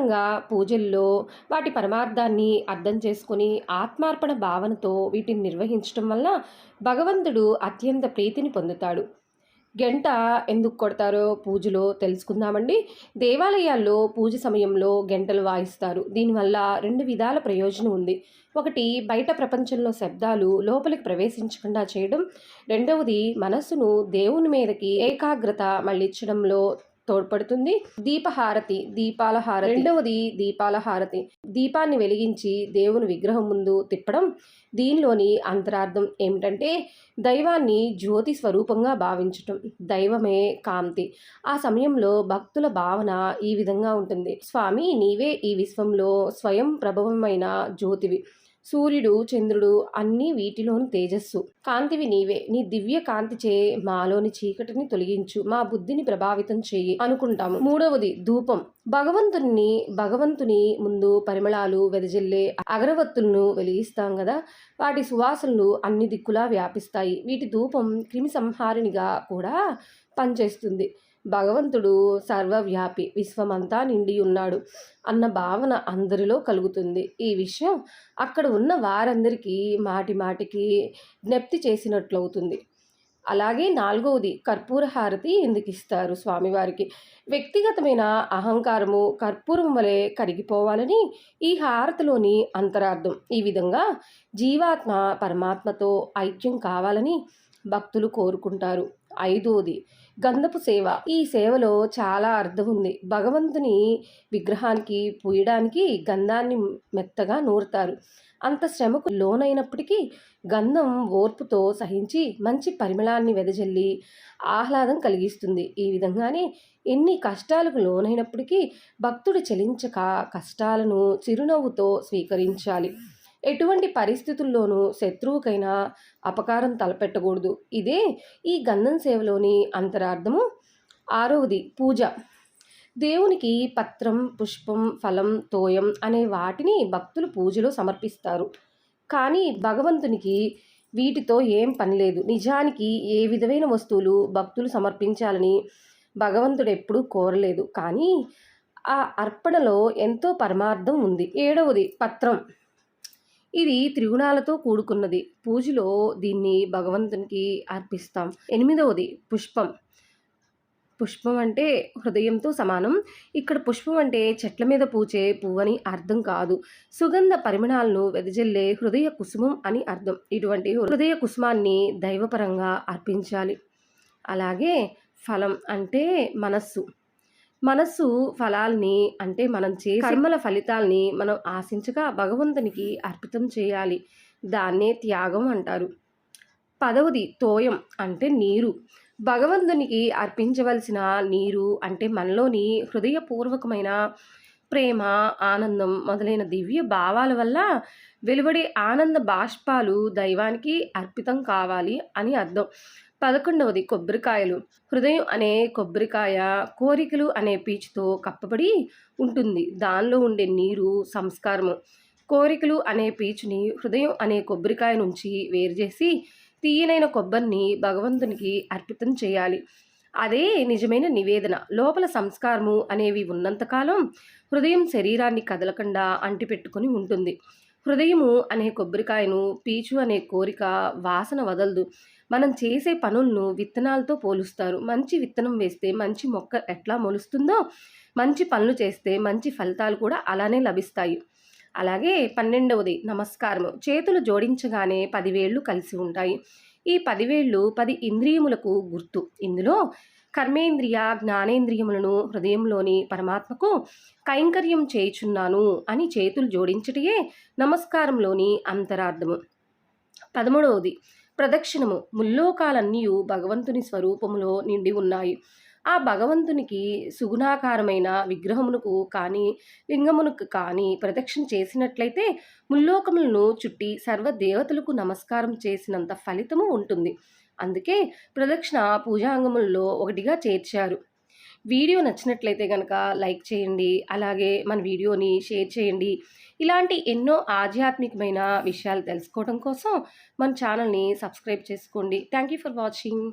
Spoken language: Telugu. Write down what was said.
సాధారణంగా పూజల్లో వాటి పరమార్థాన్ని అర్థం చేసుకొని ఆత్మార్పణ భావనతో వీటిని నిర్వహించటం వల్ల భగవంతుడు అత్యంత ప్రీతిని పొందుతాడు. గంట ఎందుకు కొడతారో పూజలో తెలుసుకుందామండి. దేవాలయాల్లో పూజ సమయంలో గంటలు వాయిస్తారు. దీనివల్ల రెండు విధాల ప్రయోజనం ఉంది. ఒకటి, బయట ప్రపంచంలో శబ్దాలు లోపలికి ప్రవేశించకుండా చేయడం. రెండవది, మనస్సును దేవుని మీదకి ఏకాగ్రత మళ్ళించడంలో తోడ్పడుతుంది. దీపాల హారతి. రెండవది దీపాల హారతి. దీపాన్ని వెలిగించి దేవుని విగ్రహం ముందు తిప్పడం. దీనిలోని అంతరార్థం ఏమిటంటే దైవాన్ని జ్యోతి స్వరూపంగా భావించటం. దైవమే కాంతి. ఆ సమయంలో భక్తుల భావన ఈ విధంగా ఉంటుంది: స్వామి, నీవే ఈ విశ్వంలో స్వయం ప్రభవమైన జ్యోతివి. సూర్యుడు, చంద్రుడు అన్నీ వీటిలోని తేజస్సు. కాంతివి నీవే. నీ దివ్య కాంతిచే మాలోని చీకటిని తొలగించు, మా బుద్ధిని ప్రభావితం చెయ్యి అనుకుంటాము. మూడవది ధూపం. భగవంతుని ముందు పరిమళాలు వెదజల్లే అగరవత్తులను వెలిగిస్తాం కదా, వాటి సువాసనలు అన్ని దిక్కులా వ్యాపిస్తాయి. వీటి ధూపం క్రిమి సంహారినిగా కూడా పనిచేస్తుంది. భగవంతుడు సర్వవ్యాపి, విశ్వమంతా నిండి ఉన్నాడు అన్న భావన అందరిలో కలుగుతుంది. ఈ విషయం అక్కడ ఉన్న వారందరికీ మాటి మాటికి జ్ఞప్తి చేసినట్లవుతుంది. అలాగే నాలుగవది, కర్పూర హారతి ఎందుకు ఇస్తారు స్వామివారికి? వ్యక్తిగతమైన అహంకారము కర్పూరం వలె కరిగిపోవాలని ఈ హారతిలోని అంతరార్థం. ఈ విధంగా జీవాత్మ పరమాత్మతో ఐక్యం కావాలని భక్తులు కోరుకుంటారు. ఐదవది, గంధపు సేవ. ఈ సేవలో చాలా అర్థం ఉంది. భగవంతుని విగ్రహానికి పూయడానికి గంధాన్ని మెత్తగా నూరుతారు. అంత శ్రమకు లోనైనప్పటికీ గంధం ఓర్పుతో సహించి మంచి పరిమళాన్ని వెదజల్లి ఆహ్లాదం కలిగిస్తుంది. ఈ విధంగానే ఎన్ని కష్టాలకు లోనైనప్పటికీ భక్తుడు చలించక కష్టాలను చిరునవ్వుతో స్వీకరించాలి. ఎటువంటి పరిస్థితుల్లోనూ శత్రువుకైనా అపకారం తలపెట్టకూడదు. ఇదే ఈ గంధం సేవలోని అంతరార్థము. ఆరవది, పూజ. దేవునికి పత్రం, పుష్పం, ఫలం, తోయం అనే వాటిని భక్తులు పూజలో సమర్పిస్తారు. కానీ భగవంతునికి వీటితో ఏం పని లేదు. నిజానికి ఏ విధమైన వస్తువులు భక్తులు సమర్పించాలని భగవంతుడు ఎప్పుడూ కోరలేదు. కానీ ఆ అర్పణలో ఎంతో పరమార్థం ఉంది. ఏడవది, పత్రం. ఇది త్రిగుణాలతో కూడుకున్నది. పూజలో దీన్ని భగవంతునికి అర్పిస్తాం. ఎనిమిదవది, పుష్పం. పుష్పం అంటే హృదయంతో సమానం. ఇక్కడ పుష్పం అంటే చెట్ల మీద పూచే పువ్వని అర్థం కాదు. సుగంధ పరిమళాలను వెదజల్లే హృదయ కుసుమం అని అర్థం. ఇటువంటి హృదయ కుసుమాన్ని దైవపరంగా అర్పించాలి. అలాగే ఫలం అంటే మనస్సు ఫలాల్ని అంటే మనం చేసే కర్మల ఫలితాల్ని మనం ఆశించగా భగవంతునికి అర్పితం చేయాలి. దాన్నే త్యాగం అంటారు. పదవది, తోయం అంటే నీరు. భగవంతునికి అర్పించవలసిన నీరు అంటే మనలోని హృదయపూర్వకమైన ప్రేమ, ఆనందం మొదలైన దివ్య భావాల వల్ల వెలువడే ఆనంద బాష్పాలు దైవానికి అర్పితం కావాలి అని అర్థం. 11వది, కొబ్బరికాయలు. హృదయం అనే కొబ్బరికాయ కోరికలు అనే పీచుతో కప్పబడి ఉంటుంది. దానిలో ఉండే నీరు సంస్కారము. కోరికలు అనే పీచుని హృదయం అనే కొబ్బరికాయ నుంచి వేరు చేసి తీయనైన కొబ్బరిని భగవంతునికి అర్పితం చేయాలి. అదే నిజమైన నివేదన. లోపల సంస్కారము అనేవి ఉన్నంతకాలం హృదయం శరీరాన్ని కదలకుండా అంటిపెట్టుకొని ఉంటుంది. హృదయము అనే కొబ్బరికాయను పీచు అనే కోరిక వాసన వదలదు. మనం చేసే పనులను విత్తనాలతో పోలుస్తారు. మంచి విత్తనం వేస్తే మంచి మొక్క ఎట్లా మొలుస్తుందో మంచి పనులు చేస్తే మంచి ఫలితాలు కూడా అలానే లభిస్తాయి. అలాగే 12వది, నమస్కారము. చేతులు జోడించగానే 10 వేళ్ళు కలిసి ఉంటాయి. ఈ 10 వేళ్ళు 10 ఇంద్రియములకు గుర్తు. ఇందులో కర్మేంద్రియ, జ్ఞానేంద్రియములను హృదయంలోని పరమాత్మకు కైంకర్యం చేయుచున్నాను అని చేతులు జోడించటయే నమస్కారంలోని అంతరార్థము. 13వది, ప్రదక్షిణము. ముల్లోకాలన్నీ భగవంతుని స్వరూపములో నిండి ఉన్నాయి. ఆ భగవంతునికి సుగుణాకారమైన విగ్రహమునకు కానీ లింగమునకు కానీ ప్రదక్షిణ చేసినట్లయితే ముల్లోకములను చుట్టి సర్వదేవతలకు నమస్కారం చేసినంత ఫలితము ఉంటుంది. అందుకే ప్రదక్షిణ పూజాంగములలో ఒకటిగా చేర్చారు. వీడియో నచ్చినట్లయితే కనుక లైక్ చేయండి. అలాగే మన వీడియోని షేర్ చేయండి. ఇలాంటి ఎన్నో ఆధ్యాత్మికమైన విషయాలు తెలుసుకోవడం కోసం మన ఛానల్ని సబ్స్క్రైబ్ చేసుకోండి. Thank you for watching.